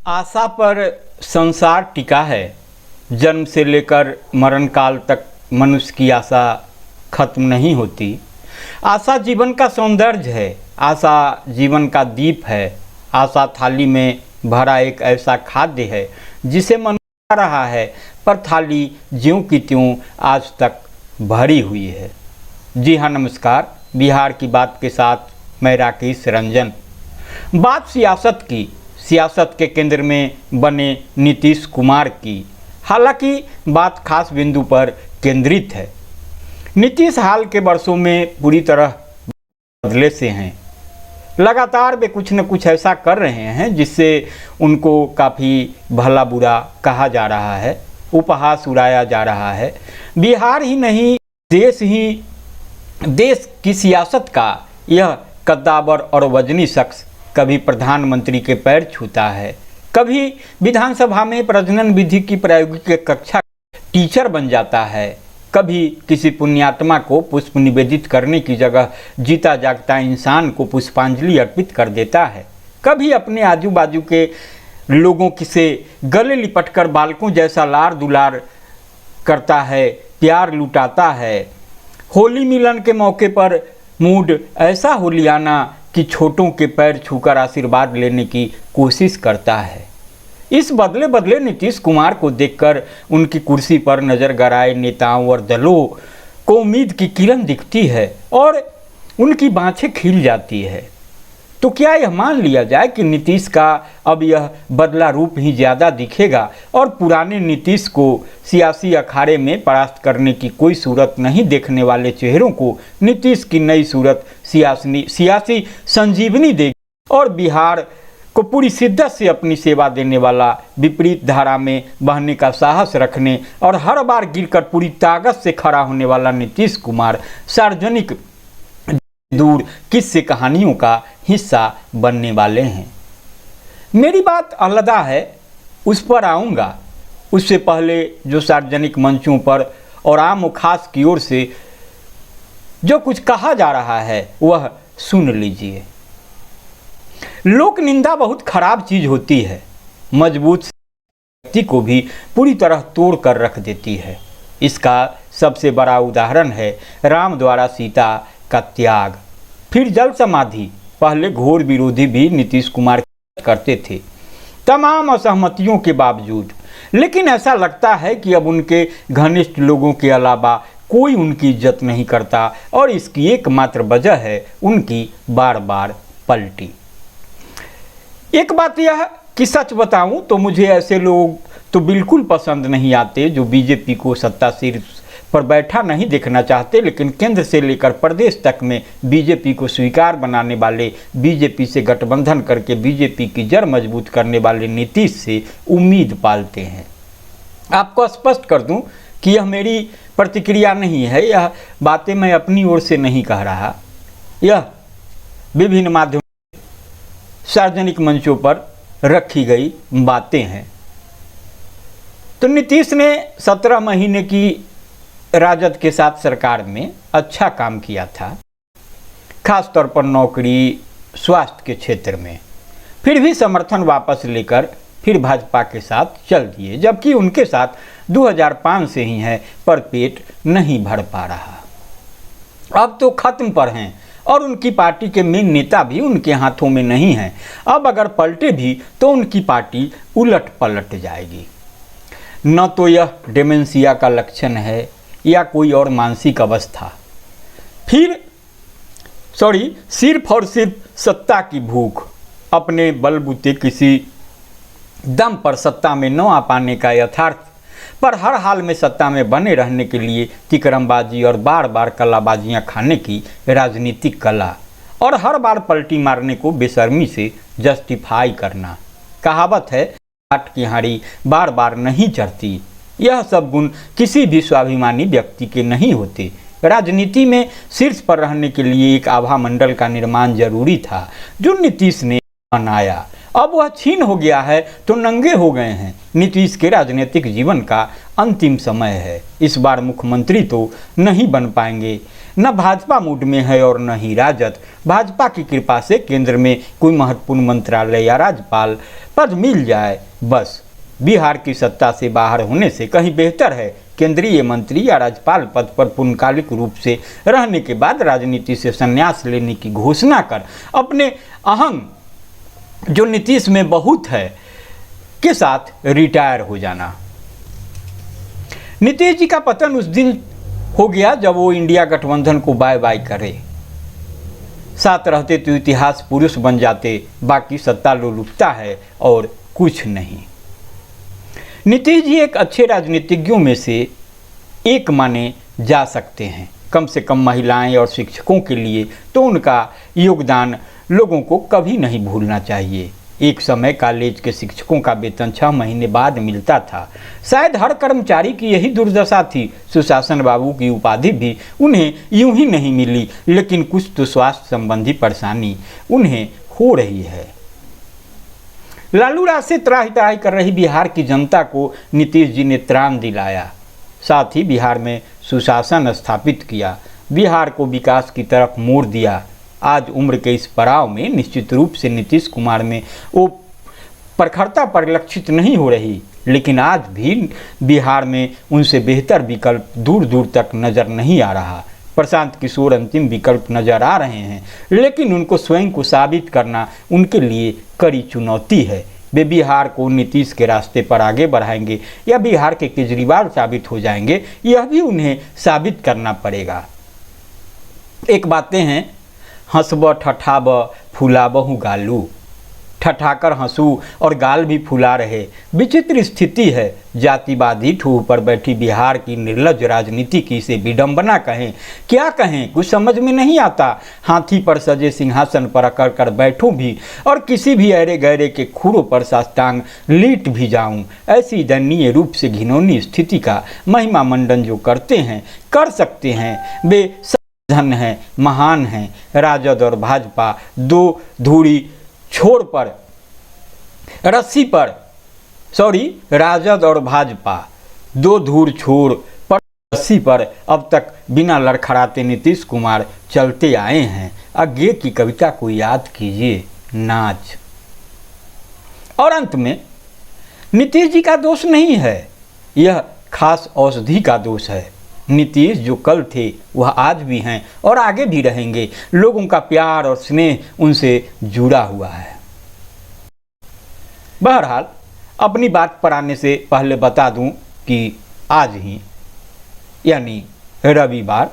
आशा पर संसार टिका है। जन्म से लेकर मरण काल तक मनुष्य की आशा खत्म नहीं होती। आशा जीवन का सौंदर्य है, आशा जीवन का दीप है। आशा थाली में भरा एक ऐसा खाद्य है जिसे मन खा रहा है, पर थाली ज्यों की त्यों आज तक भरी हुई है। जी हाँ, नमस्कार। बिहार की बात के साथ मैं राकेश रंजन। बात सियासत के केंद्र में बने नीतीश कुमार की। हालांकि बात खास बिंदु पर केंद्रित है। नीतीश हाल के वर्षों में पूरी तरह बदले से हैं। लगातार वे कुछ न कुछ ऐसा कर रहे हैं जिससे उनको काफ़ी भला बुरा कहा जा रहा है, उपहास उड़ाया जा रहा है। बिहार ही नहीं, देश की सियासत का यह कद्दावर और वजनी शख्स कभी प्रधानमंत्री के पैर छूता है, कभी विधानसभा में प्रजनन विधि की प्रायोगिक कक्षा टीचर बन जाता है, कभी किसी पुण्यात्मा को पुष्प निवेदित करने की जगह जीता जागता इंसान को पुष्पांजलि अर्पित कर देता है, कभी अपने आजू बाजू के लोगों से गले लिपटकर बालकों जैसा लार दुलार करता है, प्यार लुटाता है। होली मिलन के मौके पर मूड ऐसा होलियाना कि छोटों के पैर छूकर आशीर्वाद लेने की कोशिश करता है। इस बदले बदले नीतीश कुमार को देखकर उनकी कुर्सी पर नजर गड़ाए नेताओं और दलों को उम्मीद की किरण दिखती है और उनकी बाँछें खिल जाती है। तो क्या यह मान लिया जाए कि नीतीश का अब यह बदला रूप ही ज़्यादा दिखेगा और पुराने नीतीश को सियासी अखाड़े में परास्त करने की कोई सूरत नहीं देखने वाले चेहरों को नीतीश की नई सूरत सियासी संजीवनी देगी और बिहार को पूरी शिद्दत से अपनी सेवा देने वाला, विपरीत धारा में बहने का साहस रखने और हर बार गिरकर पूरी ताकत से खड़ा होने वाला नीतीश कुमार सार्वजनिक दूर किस्से कहानियों का हिस्सा बनने वाले हैं। मेरी बात अलग है, उस पर आऊँगा। उससे पहले जो सार्वजनिक मंचों पर और आम और खास की ओर से जो कुछ कहा जा रहा है वह सुन लीजिए। लोक निंदा बहुत खराब चीज़ होती है, मजबूत व्यक्ति को भी पूरी तरह तोड़ कर रख देती है। इसका सबसे बड़ा उदाहरण है राम द्वारा सीता का त्याग, फिर जल समाधि। पहले घोर विरोधी भी नीतीश कुमार करते थे, तमाम असहमतियों के बावजूद। लेकिन ऐसा लगता है कि अब उनके घनिष्ठ लोगों के अलावा कोई उनकी इज्जत नहीं करता और इसकी एकमात्र वजह है उनकी बार बार पलटी। एक बात यह कि सच बताऊं तो मुझे ऐसे लोग तो बिल्कुल पसंद नहीं आते जो बीजेपी को सत्ता शीर्ष पर बैठा नहीं देखना चाहते, लेकिन केंद्र से लेकर प्रदेश तक में बीजेपी को स्वीकार बनाने वाले, बीजेपी से गठबंधन करके बीजेपी की जड़ मजबूत करने वाले नीतीश से उम्मीद पालते हैं। आपको स्पष्ट कर दूं कि यह मेरी प्रतिक्रिया नहीं है, यह बातें मैं अपनी ओर से नहीं कह रहा, यह विभिन्न माध्यमों सार्वजनिक मंचों पर रखी गई बातें हैं। तो नीतीश ने 17 महीने की राजद के साथ सरकार में अच्छा काम किया था, खास तौर पर नौकरी, स्वास्थ्य के क्षेत्र में। फिर भी समर्थन वापस लेकर फिर भाजपा के साथ चल दिए, जबकि उनके साथ 2005 से ही है, पर पेट नहीं भर पा रहा। अब तो खत्म पर हैं और उनकी पार्टी के मेन नेता भी उनके हाथों में नहीं हैं। अब अगर पलटे भी तो उनकी पार्टी उलट पलट जाएगी। न तो यह डेमेंशिया का लक्षण है या कोई और मानसिक अवस्था, सिर्फ और सिर्फ सत्ता की भूख, अपने बलबूते किसी दम पर सत्ता में न आ पाने का यथार्थ, पर हर हाल में सत्ता में बने रहने के लिए तिकरमबाजी और बार बार कलाबाजियां खाने की राजनीतिक कला और हर बार पलटी मारने को बेशर्मी से जस्टिफाई करना। कहावत है, काट की हाड़ी बार बार नहीं चढ़ती। यह सब गुण किसी भी स्वाभिमानी व्यक्ति के नहीं होते। राजनीति में शीर्ष पर रहने के लिए एक आभा मंडल का निर्माण जरूरी था, जो नीतीश ने बनाया। अब वह छीन हो गया है तो नंगे हो गए हैं। नीतीश के राजनीतिक जीवन का अंतिम समय है। इस बार मुख्यमंत्री तो नहीं बन पाएंगे। न भाजपा मूड में है और न ही राजद। भाजपा की कृपा से केंद्र में कोई महत्वपूर्ण मंत्रालय या राज्यपाल पद मिल जाए बस। बिहार की सत्ता से बाहर होने से कहीं बेहतर है केंद्रीय मंत्री या राज्यपाल पद पर पूर्णकालिक रूप से रहने के बाद राजनीति से संन्यास लेने की घोषणा कर अपने अहंग जो नीतीश में बहुत है के साथ रिटायर हो जाना। नीतीश जी का पतन उस दिन हो गया जब वो इंडिया गठबंधन को बाय बाय करे। साथ रहते तो इतिहास पुरुष बन जाते, बाकी सत्ता लोलुपता है और कुछ नहीं। नीतीश जी एक अच्छे राजनीतिज्ञों में से एक माने जा सकते हैं। कम से कम महिलाएं और शिक्षकों के लिए तो उनका योगदान लोगों को कभी नहीं भूलना चाहिए। एक समय कॉलेज के शिक्षकों का वेतन 6 महीने बाद मिलता था। शायद हर कर्मचारी की यही दुर्दशा थी। सुशासन बाबू की उपाधि भी उन्हें यूं ही नहीं मिली, लेकिन कुछ तो स्वास्थ्य संबंधी परेशानी उन्हें हो रही है। लालू राज से त्राही त्राही कर रही बिहार की जनता को नीतीश जी ने त्राण दिलाया। साथ ही बिहार में सुशासन स्थापित किया, बिहार को विकास की तरफ मोड़ दिया। आज उम्र के इस पड़ाव में निश्चित रूप से नीतीश कुमार में वो प्रखरता परिलक्षित नहीं हो रही, लेकिन आज भी बिहार में उनसे बेहतर विकल्प दूर दूर तक नजर नहीं आ रहा। प्रशांत किशोर अंतिम विकल्प नजर आ रहे हैं, लेकिन उनको स्वयं को साबित करना उनके लिए कड़ी चुनौती है। वे बिहार को नीतीश के रास्ते पर आगे बढ़ाएंगे या बिहार के केजरीवाल साबित हो जाएंगे, यह भी उन्हें साबित करना पड़ेगा। एक बातें हैं, हंसब ठठाब फुलाबहु गालू। ठठाकर हंसू और गाल भी फुला रहे। विचित्र स्थिति है। जातिवादी ठूह पर बैठी बिहार की निर्लज राजनीति की इसे विडंबना कहें क्या कहें, कुछ समझ में नहीं आता। हाथी पर सजे सिंहासन पर अकड़ कर बैठूं भी और किसी भी अरे गहरे के खुरों पर साष्टांग लीट भी जाऊं। ऐसी दयनीय रूप से घिनौनी स्थिति का महिमा मंडन जो करते हैं, कर सकते हैं, वे धन है, महान हैं। राजद और भाजपा दो धूड़ी छोड़ पर रस्सी पर राजद और भाजपा दो धूर छोड़ पर रस्सी पर अब तक बिना लड़खड़ाते नीतीश कुमार चलते आए हैं। आगे की कविता को याद कीजिए, नाच। और अंत में नीतीश जी का दोष नहीं है, यह खास औषधि का दोष है। नीतीश जो कल थे वह आज भी हैं और आगे भी रहेंगे। लोगों का प्यार और स्नेह उनसे जुड़ा हुआ है। बहरहाल अपनी बात पर आने से पहले बता दूं कि आज ही यानी रविवार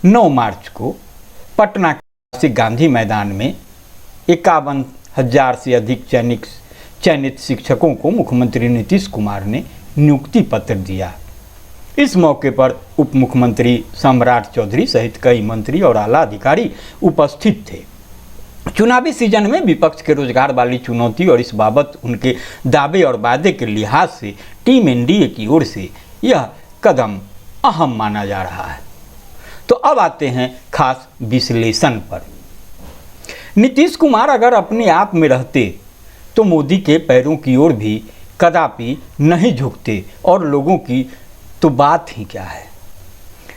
9 मार्च को पटना के गांधी मैदान में 51,000 से अधिक चयनित शिक्षकों को मुख्यमंत्री नीतीश कुमार ने नियुक्ति पत्र दिया। इस मौके पर उप मुख्यमंत्री सम्राट चौधरी सहित कई मंत्री और आला अधिकारी उपस्थित थे। चुनावी सीजन में विपक्ष के रोजगार वाली चुनौती और इस बाबत उनके दावे और वादे के लिहाज से टीम एनडीए की ओर से यह कदम अहम माना जा रहा है। तो अब आते हैं खास विश्लेषण पर। नीतीश कुमार अगर अपने आप में रहते तो मोदी के पैरों की ओर भी कदापि नहीं झुकते और लोगों की तो बात ही क्या है।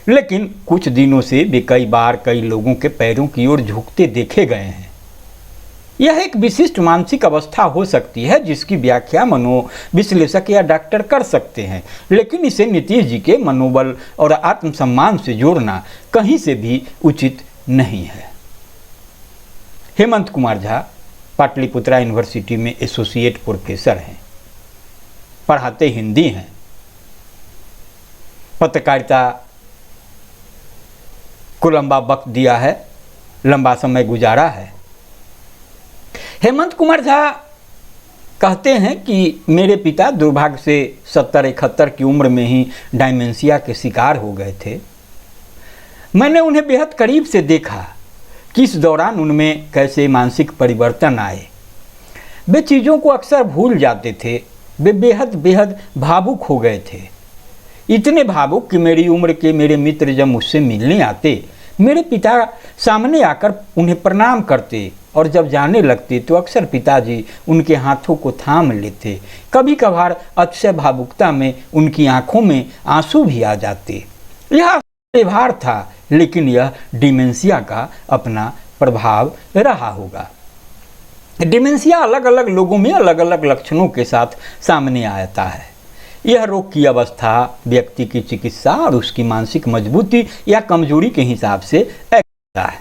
लेकिन कुछ दिनों से वे कई बार कई लोगों के पैरों की ओर झुकते देखे गए हैं। यह एक विशिष्ट मानसिक अवस्था हो सकती है जिसकी व्याख्या मनोविश्लेषक या डॉक्टर कर सकते हैं, लेकिन इसे नीतीश जी के मनोबल और आत्मसम्मान से जोड़ना कहीं से भी उचित नहीं है। हेमंत कुमार झा पाटलिपुत्रा यूनिवर्सिटी में एसोसिएट प्रोफेसर हैं, पढ़ाते हिंदी हैं, पत्रकारिता को लंबा वक्त दिया है, लंबा समय गुजारा है। हेमंत कुमार झा कहते हैं कि मेरे पिता दुर्भाग्य से 70-71 की उम्र में ही डायमेंशिया के शिकार हो गए थे। मैंने उन्हें बेहद करीब से देखा कि इस दौरान उनमें कैसे मानसिक परिवर्तन आए। वे चीज़ों को अक्सर भूल जाते थे। वे बेहद भावुक हो गए थे, इतने भावुक कि मेरी उम्र के मेरे मित्र जब मुझसे मिलने आते, मेरे पिता सामने आकर उन्हें प्रणाम करते और जब जाने लगते तो अक्सर पिताजी उनके हाथों को थाम लेते। कभी कभार अतिशय भावुकता में उनकी आंखों में आंसू भी आ जाते। यह व्यवहार था, लेकिन यह डिमेंशिया का अपना प्रभाव रहा होगा। डिमेंशिया अलग अलग लोगों में अलग अलग लक्षणों के साथ सामने आता है। यह रोग की अवस्था व्यक्ति की चिकित्सा और उसकी मानसिक मजबूती या कमजोरी के हिसाब से होता है।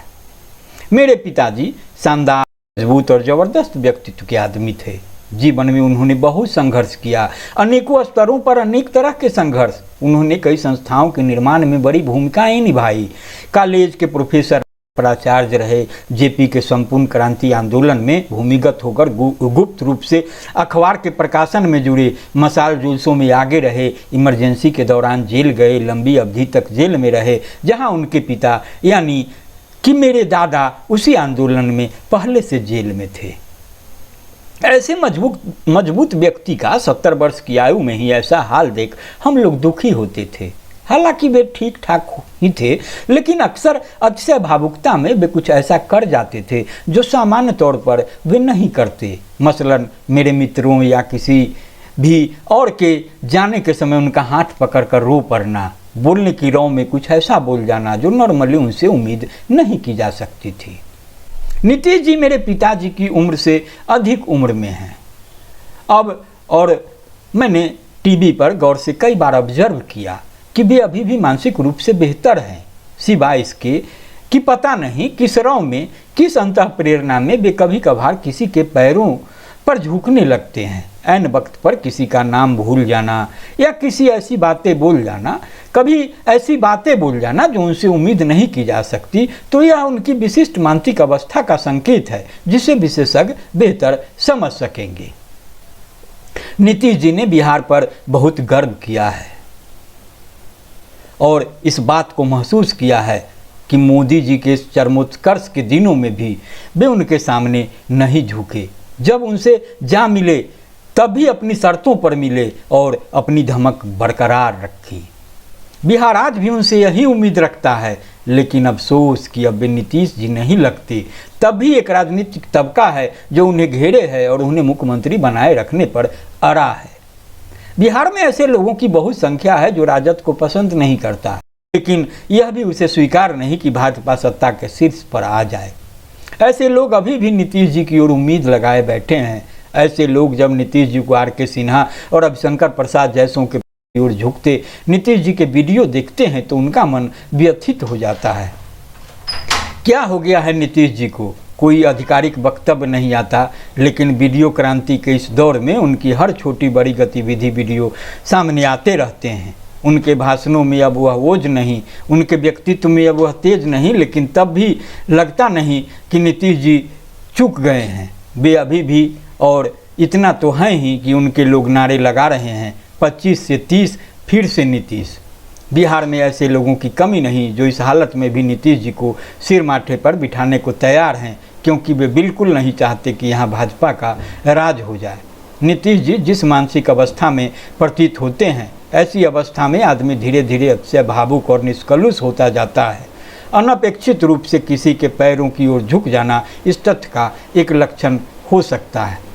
मेरे पिताजी शानदार, मजबूत और जबरदस्त व्यक्तित्व के आदमी थे। जीवन में उन्होंने बहुत संघर्ष किया, अनेकों स्तरों पर अनेक तरह के संघर्ष। उन्होंने कई संस्थाओं के निर्माण में बड़ी भूमिकाएं निभाई। कॉलेज के प्रोफेसर, प्राचार्य रहे। जेपी के संपूर्ण क्रांति आंदोलन में भूमिगत होकर गुप्त रूप से अखबार के प्रकाशन में जुड़े, मसाल जुलूसों में आगे रहे। इमरजेंसी के दौरान जेल गए, लंबी अवधि तक जेल में रहे, जहां उनके पिता यानी कि मेरे दादा उसी आंदोलन में पहले से जेल में थे। ऐसे मजबूत व्यक्ति का 70 वर्ष की आयु में ही ऐसा हाल देख हम लोग दुखी होते थे। हालांकि वे ठीक ठाक ही थे, लेकिन अक्सर अतिशय भावुकता में वे कुछ ऐसा कर जाते थे जो सामान्य तौर पर वे नहीं करते। मसलन मेरे मित्रों या किसी भी और के जाने के समय उनका हाथ पकड़कर रो पड़ना, बोलने की रौ में कुछ ऐसा बोल जाना जो नॉर्मली उनसे उम्मीद नहीं की जा सकती थी। नीतीश जी मेरे पिताजी की उम्र से अधिक उम्र में हैं अब, और मैंने टीवी पर गौर से कई बार ऑब्जर्व किया कि वे अभी भी मानसिक रूप से बेहतर हैं, सिवाय इसके कि पता नहीं किस रौ में, किस अंतः प्रेरणा में वे कभी कभार किसी के पैरों पर झुकने लगते हैं। ऐन वक्त पर किसी का नाम भूल जाना या किसी ऐसी बातें बोल जाना, कभी ऐसी बातें बोल जाना जो उनसे उम्मीद नहीं की जा सकती, तो यह उनकी विशिष्ट मानसिक अवस्था का संकेत है, जिसे विशेषज्ञ बेहतर समझ सकेंगे। नीतीश जी ने बिहार पर बहुत गर्व किया है और इस बात को महसूस किया है कि मोदी जी के चरमोत्कर्ष के दिनों में भी वे उनके सामने नहीं झुके। जब उनसे जा मिले तब भी अपनी शर्तों पर मिले और अपनी धमक बरकरार रखी। बिहार आज भी उनसे यही उम्मीद रखता है, लेकिन अफसोस कि अब वे नीतीश जी नहीं लगते। तब भी एक राजनीतिक तबका है जो उन्हें घेरे है और उन्हें मुख्यमंत्री बनाए रखने पर अड़ा है। बिहार में ऐसे लोगों की बहुत संख्या है जो राजद को पसंद नहीं करता, लेकिन यह भी उसे स्वीकार नहीं कि भाजपा सत्ता के शीर्ष पर आ जाए। ऐसे लोग अभी भी नीतीश जी की ओर उम्मीद लगाए बैठे हैं। ऐसे लोग जब नीतीश जी को आर.के. सिन्हा और रविशंकर प्रसाद जैसों के ओर झुकते नीतीश जी के वीडियो देखते हैं तो उनका मन व्यथित हो जाता है। क्या हो गया है नीतीश जी को? कोई आधिकारिक वक्तव्य नहीं आता, लेकिन वीडियो क्रांति के इस दौर में उनकी हर छोटी बड़ी गतिविधि वीडियो सामने आते रहते हैं। उनके भाषणों में अब वह ओज नहीं, उनके व्यक्तित्व में अब वह तेज नहीं, लेकिन तब भी लगता नहीं कि नीतीश जी चूक गए हैं। वे अभी भी, और इतना तो है ही कि उनके लोग नारे लगा रहे हैं 25 से 30 फिर से नीतीश। बिहार में ऐसे लोगों की कमी नहीं जो इस हालत में भी नीतीश जी को सिर माथे पर बिठाने को तैयार हैं, क्योंकि वे बिल्कुल नहीं चाहते कि यहाँ भाजपा का राज हो जाए। नीतीश जी जिस मानसिक अवस्था में प्रतीत होते हैं, ऐसी अवस्था में आदमी धीरे धीरे अतिशय भावुक और निष्कलुष होता जाता है। अनपेक्षित रूप से किसी के पैरों की ओर झुक जाना इस तथ्य का एक लक्षण हो सकता है।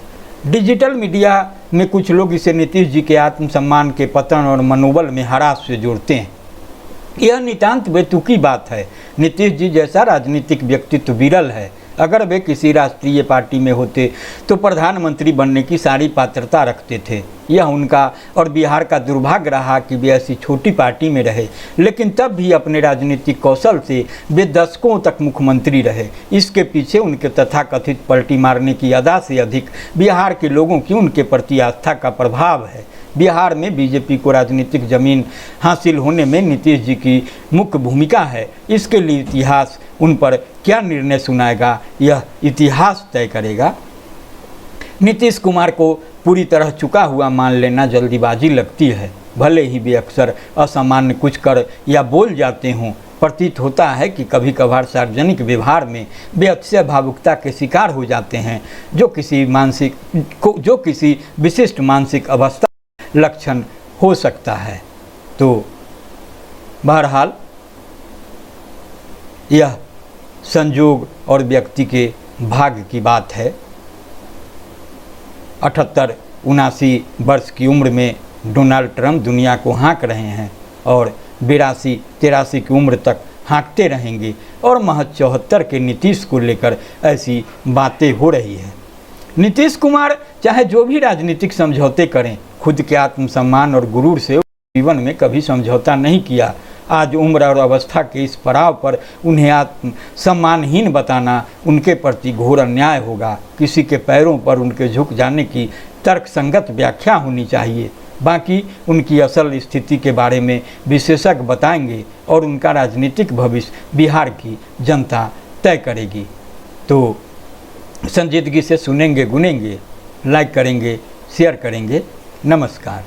डिजिटल मीडिया में कुछ लोग इसे नीतीश जी के आत्मसम्मान के पतन और मनोबल में ह्रास से जोड़ते हैं। यह नितांत बेतुकी बात है। नीतीश जी जैसा राजनीतिक व्यक्तित्व विरल है। अगर वे किसी राष्ट्रीय पार्टी में होते तो प्रधानमंत्री बनने की सारी पात्रता रखते थे। यह उनका और बिहार का दुर्भाग्य रहा कि वे ऐसी छोटी पार्टी में रहे, लेकिन तब भी अपने राजनीतिक कौशल से वे दशकों तक मुख्यमंत्री रहे। इसके पीछे उनके तथाकथित पलटी मारने की अदा से अधिक बिहार के लोगों की उनके प्रति आस्था का प्रभाव है। बिहार में बीजेपी को राजनीतिक जमीन हासिल होने में नीतीश जी की मुख्य भूमिका है। इसके लिए इतिहास उन पर क्या निर्णय सुनाएगा, यह इतिहास तय करेगा। नीतीश कुमार को पूरी तरह चुका हुआ मान लेना जल्दीबाजी लगती है। भले ही वे अक्सर असामान्य कुछ कर या बोल जाते हों, प्रतीत होता है कि कभी कभार सार्वजनिक व्यवहार में वे अतिशय भावुकता के शिकार हो जाते हैं, जो किसी विशिष्ट मानसिक अवस्था लक्षण हो सकता है। तो बहरहाल यह संजोग और व्यक्ति के भाग्य की बात है। 78-79 वर्ष की उम्र में डोनाल्ड ट्रंप दुनिया को हाँक रहे हैं और 82-83 की उम्र तक हाँकते रहेंगे और महज 74 के नीतीश को लेकर ऐसी बातें हो रही है। नीतीश कुमार चाहे जो भी राजनीतिक समझौते करें, खुद के आत्मसम्मान और गुरूर से जीवन में कभी समझौता नहीं किया। आज उम्र और अवस्था के इस पड़ाव पर उन्हें आत्म सम्मानहीन बताना उनके प्रति घोर अन्याय होगा। किसी के पैरों पर उनके झुक जाने की तर्कसंगत व्याख्या होनी चाहिए। बाकी उनकी असल स्थिति के बारे में विशेषज्ञ बताएंगे और उनका राजनीतिक भविष्य बिहार की जनता तय करेगी। तो संजीदगी से सुनेंगे, गुनेंगे, लाइक करेंगे, शेयर करेंगे। नमस्कार।